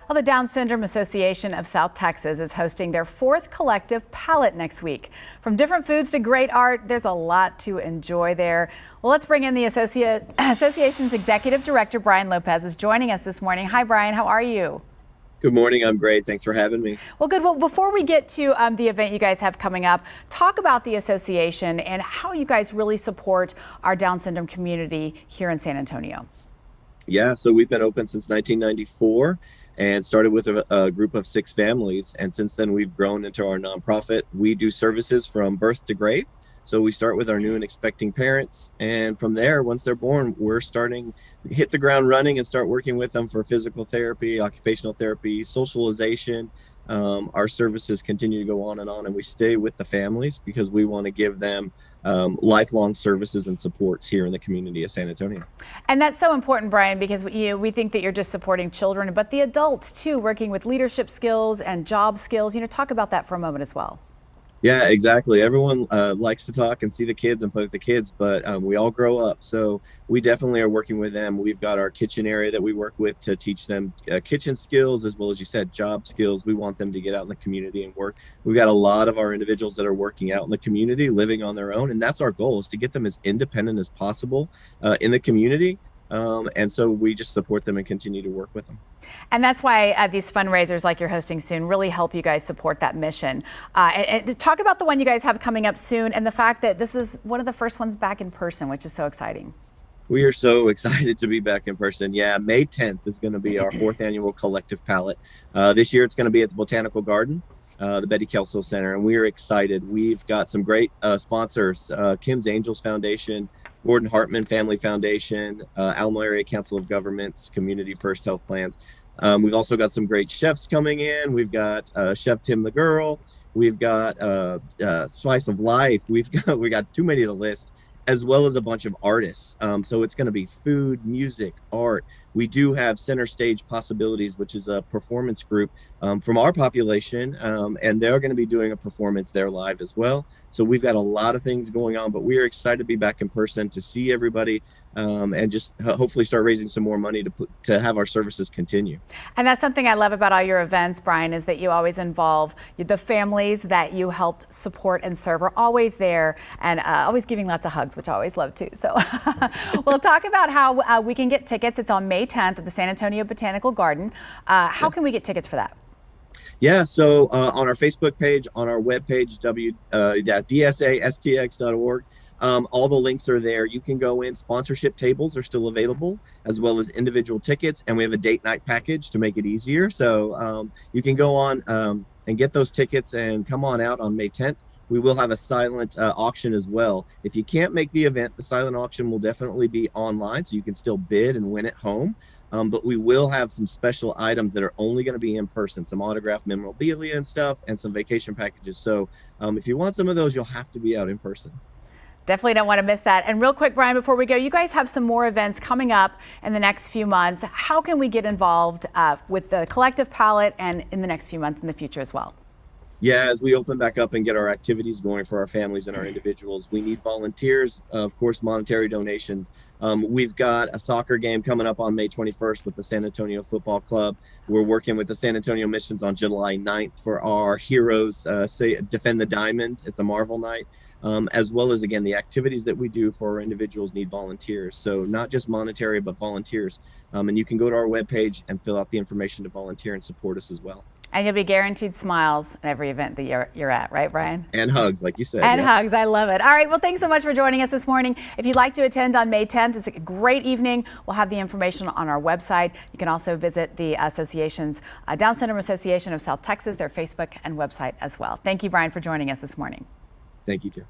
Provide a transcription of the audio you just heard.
Well, the Down Syndrome Association of South Texas is hosting their fourth collective palette next week. From different foods to great art, there's a lot to enjoy there. Well, let's bring in the association's executive director, Brian Lopez, is joining us this morning. Hi, Brian. How are you? Good morning. I'm great. Thanks for having me. Well, good. Well, before we get to the event you guys have coming up, talk about the association and how you guys really support our Down syndrome community here in San Antonio. Yeah, so we've been open since 1994 and started with a group of 6 families. And since then, we've grown into our nonprofit. We do services from birth to grave. So we start with our new and expecting parents. And from there, once they're born, we're hit the ground running and start working with them for physical therapy, occupational therapy, socialization. Our services continue to go on, and we stay with the families because we want to give them lifelong services and supports here in the community of San Antonio. And that's so important, Brian, because we think that you're just supporting children, but the adults too, working with leadership skills and job skills. Talk about that for a moment as well. Yeah, exactly. Everyone likes to talk and see the kids and play with the kids, but we all grow up. So we definitely are working with them. We've got our kitchen area that we work with to teach them kitchen skills, as well as you said, job skills. We want them to get out in the community and work. We've got a lot of our individuals that are working out in the community, living on their own. And that's our goal, is to get them as independent as possible in the community. And so we just support them and continue to work with them. And that's why these fundraisers like you're hosting soon really help you guys support that mission. And talk about the one you guys have coming up soon and the fact that this is one of the first ones back in person, which is so exciting. We are so excited to be back in person. Yeah, May 10th is going to be our 4th annual collective palette. This year it's going to be at the Botanical Garden, the Betty Kelso Center, and we are excited. We've got some great sponsors, Kim's Angels Foundation, Gordon Hartman Family Foundation, Alamo Area Council of Governments, Community First Health Plans. We've also got some great chefs coming in. We've got Chef Tim the Girl. We've got Slice of Life. We got too many to list, as well as a bunch of artists. So it's going to be food, music, art. We do have Center Stage Possibilities, which is a performance group from our population, and they're going to be doing a performance there live as well. So we've got a lot of things going on, but we are excited to be back in person, to see everybody, and just hopefully start raising some more money to have our services continue. And that's something I love about all your events, Brian, is that you always involve the families that you help support and serve are always there, and always giving lots of hugs, which I always love too. So we'll talk about how we can get tickets. It's on May 10th at the San Antonio Botanical Garden. How can we get tickets for that? Yeah, so on our Facebook page, on our webpage, dsastx.org, all the links are there. You can go in. Sponsorship tables are still available, as well as individual tickets, and we have a date night package to make it easier. So you can go on and get those tickets and come on out on May 10th. We will have a silent auction as well. If you can't make the event, the silent auction will definitely be online, so you can still bid and win at home. But we will have some special items that are only going to be in person, some autographed memorabilia and stuff, and some vacation packages. So if you want some of those, you'll have to be out in person. Definitely don't want to miss that. And real quick, Brian, before we go, you guys have some more events coming up in the next few months. How can we get involved with the collective palette and in the next few months in the future as well? Yeah, as we open back up and get our activities going for our families and our individuals, we need volunteers, of course, monetary donations. We've got a soccer game coming up on May 21st with the San Antonio Football Club. We're working with the San Antonio Missions on July 9th for our Heroes Defend the Diamond. It's a Marvel night. As well as, again, the activities that we do for our individuals need volunteers. So not just monetary, but volunteers. And you can go to our webpage and fill out the information to volunteer and support us as well. And you'll be guaranteed smiles at every event that you're at, right, Brian? And hugs, like you said. And hugs, I love it. All right, well, thanks so much for joining us this morning. If you'd like to attend on May 10th, it's a great evening. We'll have the information on our website. You can also visit the association's Down Syndrome Association of South Texas, their Facebook and website as well. Thank you, Brian, for joining us this morning. Thank you, too.